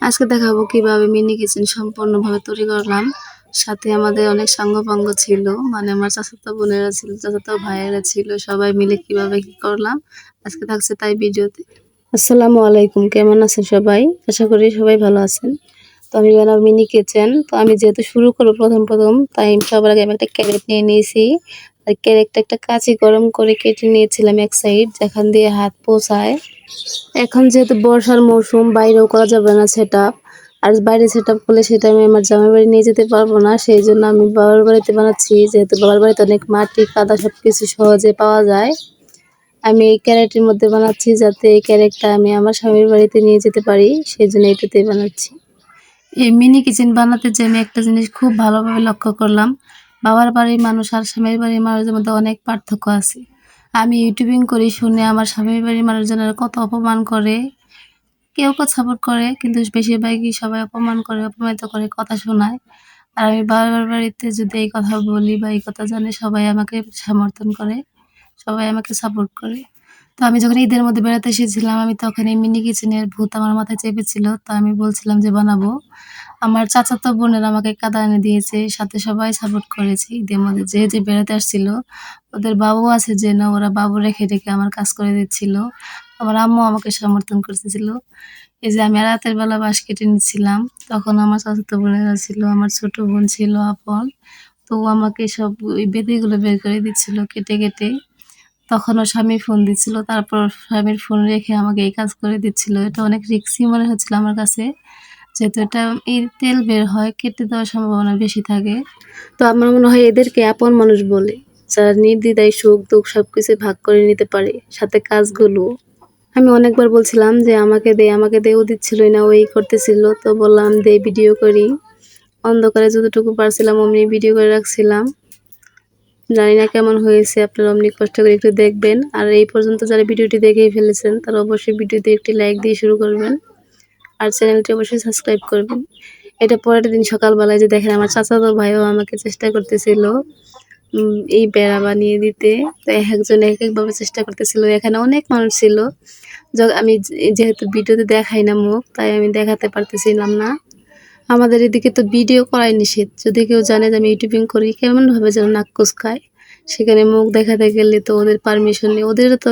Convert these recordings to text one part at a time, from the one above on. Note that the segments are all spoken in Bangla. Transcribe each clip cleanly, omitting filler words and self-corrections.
আজকে দেখাবো কিভাবে মিনি কিচেন সম্পূর্ণভাবে তৈরি করলাম। সাথে আমাদের অনেক সাঙ্গপাঙ্গ ছিল, মানে আমার চাচাতো বোনেরা ছিল, চাচাতো ভাইয়েরা ছিল, সবাই মিলে কিভাবে কি করলাম আজকে থাকছে তাই ভিডিওতে। আসসালামু আলাইকুম, কেমন আছেন সবাই? আশা করি সবাই ভালো আছেন। তো আমি বানাবো মিনি কিচেন। তো আমি যেহেতু শুরু করবো প্রথম তাই সবার আগে আমি একটা ক্যারেট নিয়ে নিয়েছি। আর ক্যারেটটা একটা কাঁচি গরম করে কেটে নিয়েছিলাম এক সাইড, যেখান দিয়ে হাত পোঁছায়। এখন যেহেতু বর্ষার মৌসুম, বাইরেও করা যাবে না সেটআপ। আর বাইরে সেটআপ করলে সেটা আমি আমার জামাই বাড়ি নিয়ে যেতে পারবো না, সেই জন্য আমি বাবার বাড়িতে বানাচ্ছি। যেহেতু বাবার বাড়িতে অনেক মাটি কাদা সবকিছু সহজে পাওয়া যায়, আমি এই ক্যারেটের মধ্যে বানাচ্ছি, যাতে এই ক্যারেটটা আমি আমার স্বামীর বাড়িতে নিয়ে যেতে পারি, সেই জন্য এটাতেই বানাচ্ছি। এই মিনি কিচেন বানাতে যে আমি একটা জিনিস খুব ভালোভাবে লক্ষ্য করলাম, বাবার বাড়ির মানুষ আর স্বামীর বাড়ির মানুষের মধ্যে অনেক পার্থক্য আছে। আমি ইউটিউবিং করি শুনে আমার স্বামীর বাড়ির মানুষজনেরা কত অপমান করে, কেউ কেউ সাপোর্ট করে, কিন্তু বেশিরভাগই সবাই অপমান করে, অপমানিত করে, কথা শোনায়। আর আমি বাবার বাড়িতে যদি এই কথা বলি বা এই কথা জানে, সবাই আমাকে সমর্থন করে, সবাই আমাকে সাপোর্ট করে। তো আমি যখন ঈদের মধ্যে বেড়াতে এসেছিলাম, আমি তখন এই মিনি কিচেনের ভূত আমার মাথায় চেপেছিল। তো আমি বলছিলাম যে বানাবো। আমার চাচাতো বোনেরা আমাকে কাঁদা এনে দিয়েছে, সাথে সবাই সাপোর্ট করেছে। ঈদের মধ্যে যে বেড়াতে আসছিল, ওদের বাবু আছে যে না, ওরা বাবু রেখে রেখে আমার কাজ করে দিচ্ছিল। আমার আম্মু আমাকে সমর্থন করতেছিল। এই যে আমি রাতের বেলা বাঁশ কেটে নিচ্ছিলাম, তখন আমার চাচাতো বোনেরা ছিল, আমার ছোট বোন ছিল আপন। তো ও আমাকে সব ওই বেদিগুলো বের করে দিচ্ছিল কেটে কেটে। তখন ওর স্বামী ফোন দিচ্ছিল, তারপর স্বামীর ফোন রেখে আমাকে এই কাজ করে দিচ্ছিল। এটা অনেক রিস্কি মনে হচ্ছিল আমার কাছে, যেহেতু এটা এই তেল বের হয়, কেটে দেওয়ার সম্ভাবনা বেশি থাকে। তো আমার মনে হয় এদেরকে আপন মানুষ বলে, যারা নির্দ্বিধায় সুখ দুঃখ সবকিছু ভাগ করে নিতে পারে, সাথে কাজগুলো। আমি অনেকবার বলছিলাম যে আমাকে দে, ও দিচ্ছিলই না, ওই করতেছিল। তো বললাম দে ভিডিও করি। অন্ধকারে যতটুকু পারছিলাম অমনি ভিডিও করে রাখছিলাম। জানি না কেমন হয়েছে, আপনারা অমনি কষ্ট করে একটু দেখবেন। আর এই পর্যন্ত যারা ভিডিওটি দেখেই ফেলেছেন, তারা অবশ্যই ভিডিওতে একটি লাইক দিয়ে শুরু করবেন, আর চ্যানেলটি অবশ্যই সাবস্ক্রাইব করবেন। এটা পরের দিন সকালবেলায় যে দেখেন, আমার চাচাতো ভাইও আমাকে চেষ্টা করতেছিল এই বেড়া বানিয়ে দিতে। তো একজন এক একভাবে চেষ্টা করতেছিল। এখানে অনেক মানুষ ছিল। আমি যেহেতু ভিডিওতে দেখাই না মুখ, তাই আমি দেখাতে পারতেছিলাম না। আমাদের এদিকে তো ভিডিও করাই নিষেধ। যদি কেউ জানে যে আমি ইউটিউবিং করি, কেমনভাবে যেন নাক কুঁচকায়। সেখানে মুখ দেখাতে গেলে তো ওদের পারমিশন নেই, ওদেরও তো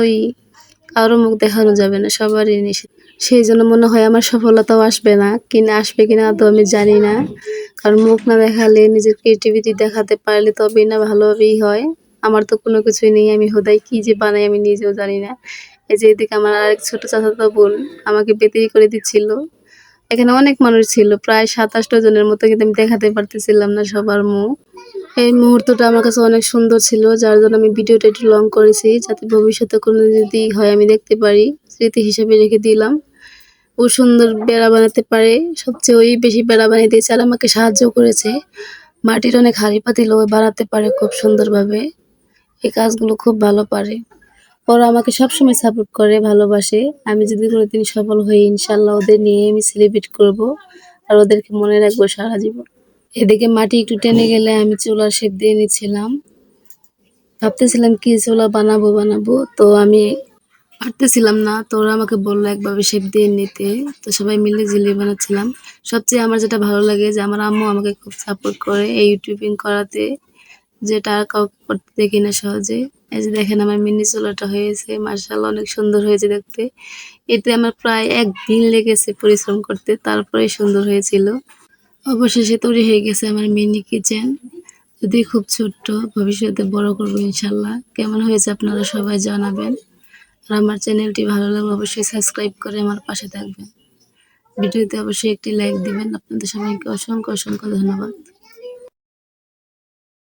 কারো মুখ দেখানো যাবে না, সবারই নিষেধ। সেই জন্য মনে হয় আমার সফলতাও আসবে না, আসবে কিনা তো আমি জানি না। কারণ মুখ না দেখালে, নিজের ক্রিয়েটিভিটি দেখাতে পারলে তবেই না ভালোভাবেই হয়। আমার তো কোনো কিছুই নেই, আমি হোদাই কি যে বানাই আমি নিজেও জানি না। এই যে এদিকে আমার আরেক ছোট চাচাতো বোন আমাকে বেতিরি করে দিচ্ছিল। এখানে অনেক মানুষ ছিল, প্রায় 27-28 জনের মতো, কিন্তু আমি দেখাতে পারতেছিলাম না সবার মুখ। এই মুহূর্তটা আমার কাছে অনেক সুন্দর ছিল, যার জন্য আমি ভিডিওটা একটু লং করেছি, যাতে ভবিষ্যতে কোনো যদি হয় আমি দেখতে পারি, স্মৃতি হিসেবে রেখে দিলাম। ও সুন্দর বেড়া বানাতে পারে, সবচেয়ে ওই বেশি বেড়া বানিয়ে দিয়েছে আর আমাকে সাহায্য করেছে। মাটির অনেক হাঁড়ি পাতিল ও বানাতে পারে খুব সুন্দরভাবে, এই কাজগুলো খুব ভালো পারে। ওরা আমাকে সবসময় সাপোর্ট করে, ভালোবাসে। আমি যদি কোনোদিন সফল হই, ইনশাল্লাহ ওদের নিয়ে আমি সেলিব্রেট করব, আর ওদেরকে মনে রাখবো সারা জীবন। এদিকে মাটি একটু টেনে গেলে আমি চুলার শেপ দিয়ে নিচ্ছিলাম। ভাবতেছিলাম কি চুলা বানাবো, তো আমি পারতেছিলাম না। তো ওরা আমাকে বললো একভাবে শেপ দিয়ে নিতে। তো সবাই মিলে ঝিলিয়ে বানাচ্ছিলাম। সবচেয়ে আমার যেটা ভালো লাগে যে আমার আম্মু আমাকে খুব সাপোর্ট করে এই ইউটিউবিং করাতে, যেটা আর কাউকে করতে দেখি না সহজে। এই যে দেখেন আমার মিনি চুলাটা হয়েছে, মাশাআল্লাহ অনেক সুন্দর হয়েছে দেখতে। এতে আমার প্রায় 1 দিন লেগেছে পরিশ্রম করতে, তারপরে সুন্দর হয়েছিল। অবশেষে তৈরি হয়ে গেছে আমার মিনি কিচেন। যদি খুব ছোট্ট, ভবিষ্যতে বড় করবো ইনশাল্লাহ। কেমন হয়েছে আপনারা সবাই জানাবেন। আর আমার চ্যানেলটি ভালো লাগলে অবশ্যই সাবস্ক্রাইব করে আমার পাশে থাকবেন। ভিডিওতে অবশ্যই একটি লাইক দিবেন। আপনাদের সবাইকে অসংখ্য ধন্যবাদ।